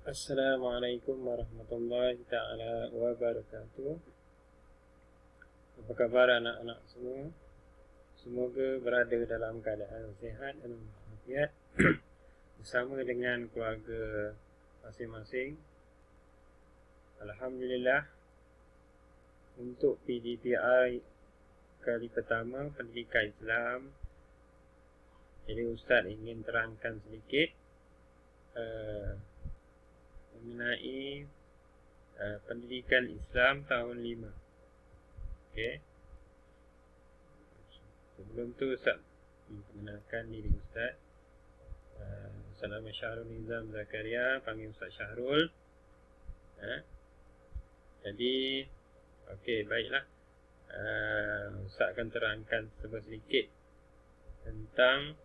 Assalamualaikum warahmatullahi ta'ala wabarakatuh. Apa khabar anak-anak semua? Semoga berada dalam keadaan sihat dan walafiat bersama dengan keluarga masing-masing. Alhamdulillah, untuk PDPI kali pertama pendidikan Islam, jadi Ustaz ingin terangkan sedikit mengenai pendidikan Islam tahun 5. Okey. Sebelum tu Ustaz memperkenalkan diri Ustaz. Ustaz nama Syahrul Nizam Zakaria, panggil Ustaz Syahrul. Jadi okey, baiklah. Ustaz akan terangkan sedikit tentang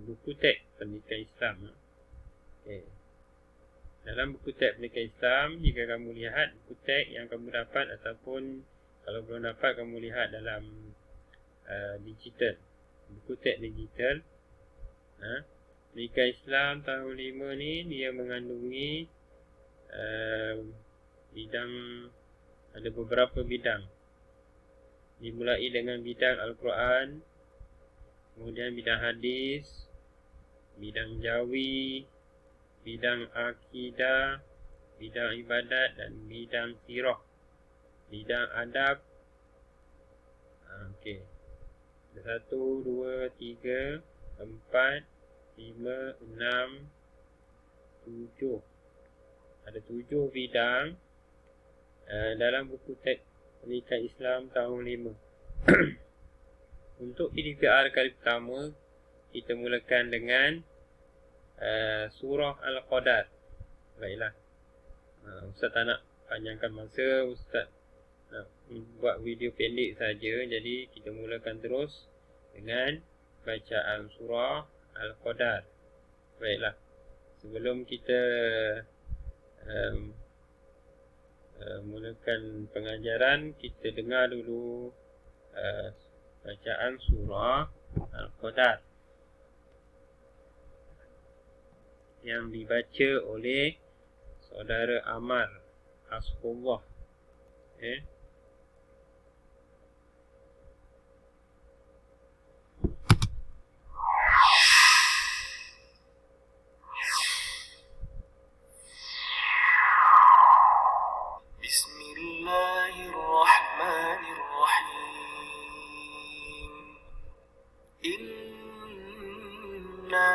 buku teks pendidikan Islam. Okey. Dalam buku teks pendidikan Islam, jika kamu lihat buku teks yang kamu dapat, ataupun kalau belum dapat, kamu lihat dalam digital, buku teks digital, pendidikan Islam tahun 5 ni dia mengandungi bidang, ada beberapa bidang. Dimulai dengan bidang Al-Quran, kemudian bidang hadis, bidang jawi, bidang akidah, bidang ibadat dan bidang sirah, bidang adab. Okey. Ada 1, 2, 3, 4, 5, 6, 7. Ada 7 bidang dalam buku teks pendidikan Islam tahun 5. Untuk PDPR kali pertama, kita mulakan dengan surah Al-Qadar. Baiklah, Ustaz tak nak panjangkan masa, Ustaz nak buat video pendek saja. Jadi kita mulakan terus dengan bacaan surah Al-Qadar. Baiklah, sebelum kita mulakan pengajaran, kita dengar dulu bacaan surah Al-Qadar yang dibaca oleh saudara Amar Hasbullah. Bismillahirrahmanirrahim. Inna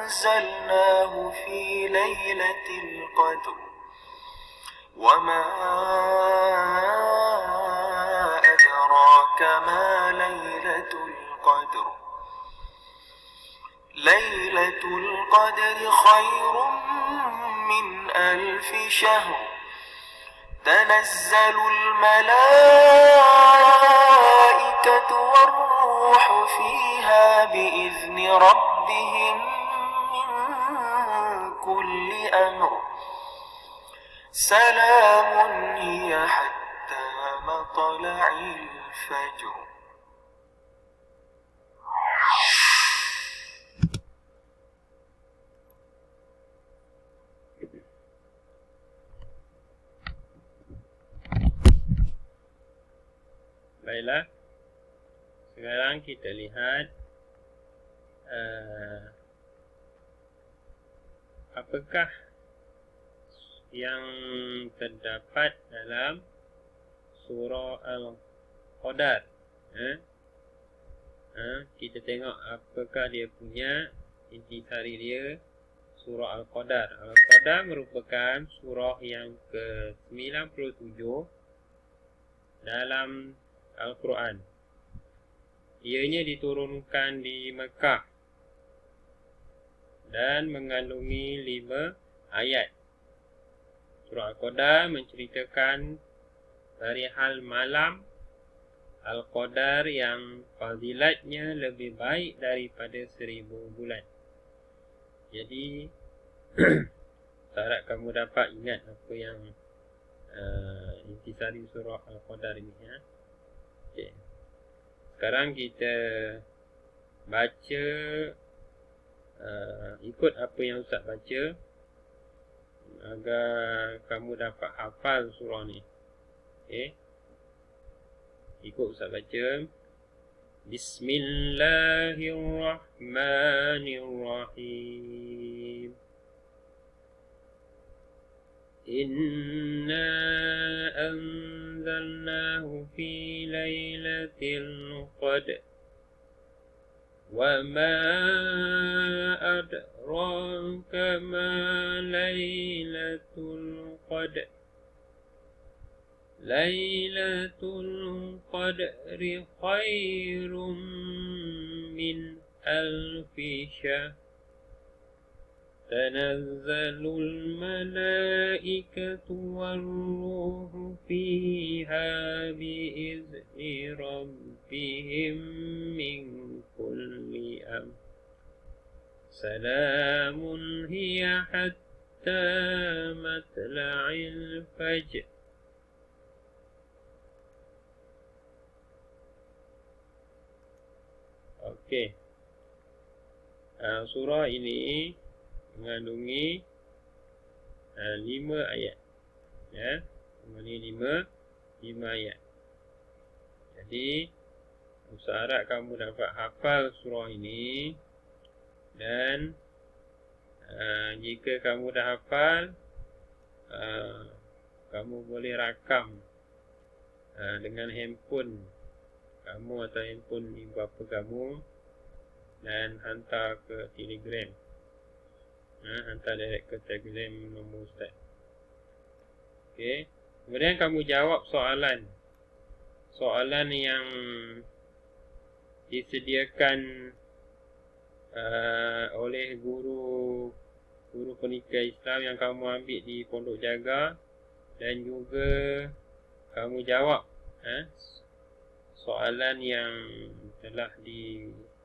أنزلناه في ليلة القدر وما أدراك ما ليلة القدر ليلة القدر خير من 1000 شهر تنزل الملائكة والروح فيها بإذن ربهم كل أمر سلام هي حتى مطلع الفجر. Baiklah, sekarang kita lihat apakah yang terdapat dalam surah Al-Qadar. Kita tengok apakah dia punya intisari dia. Surah Al-Qadar. Al-Qadar merupakan surah yang ke-97 dalam Al-Quran. Ianya diturunkan di Mekah dan mengandungi 5 ayat. Surah Al-Qadar menceritakan dari hal malam Al-Qadar yang fazilatnya lebih baik daripada 1000 bulan. Jadi harap kamu dapat ingat apa yang intisari surah Al-Qadar ini, Okay. Sekarang kita baca ikut apa yang Ustaz baca agar kamu dapat hafal surah ni. Okey. Ikut Ustaz baca. Bismillahirrahmanirrahim. Inna anzalnahu fi lailatul qadr. Wa ma adraka ma lailatul qadr. Lailatul qadri khairum min alfi syahr. Tanazzalul malaikatu war-ruhu fiha biizni rabbihim min kulli amr. Salamun hiya hatta matla'il fajr. Okey. Surah ini mengandungi 5 ayat. Ya, mengandungi 5 ayat. Jadi Ustaz harap kamu dapat hafal surah ini. Dan jika kamu dah hafal, kamu boleh rakam dengan handphone kamu atau handphone ibu bapa kamu dan hantar ke Telegram. Hantar direct ke Telegram nombor Ustaz. Okey. Kemudian kamu jawab soalan yang disediakan oleh guru pendidikan Islam yang kamu ambil di Pondok Jaga, dan juga kamu jawab soalan yang telah dihantar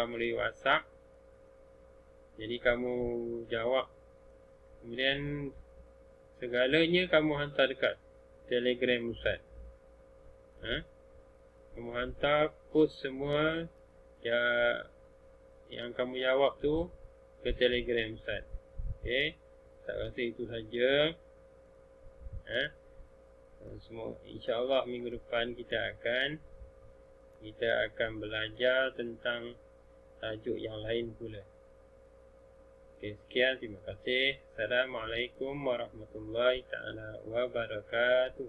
melalui WhatsApp. Jadi kamu jawab, kemudian segalanya kamu hantar dekat Telegram Ustaz. Kamu hantar post semua yang kamu jawab tu ke Telegram Ustaz. Okey. Tak rasa itu saja. Semua insya-Allah minggu depan kita akan belajar tentang tajuk yang lain pula. Okey, sekian, terima kasih. Assalamualaikum warahmatullahi taala wabarakatuh.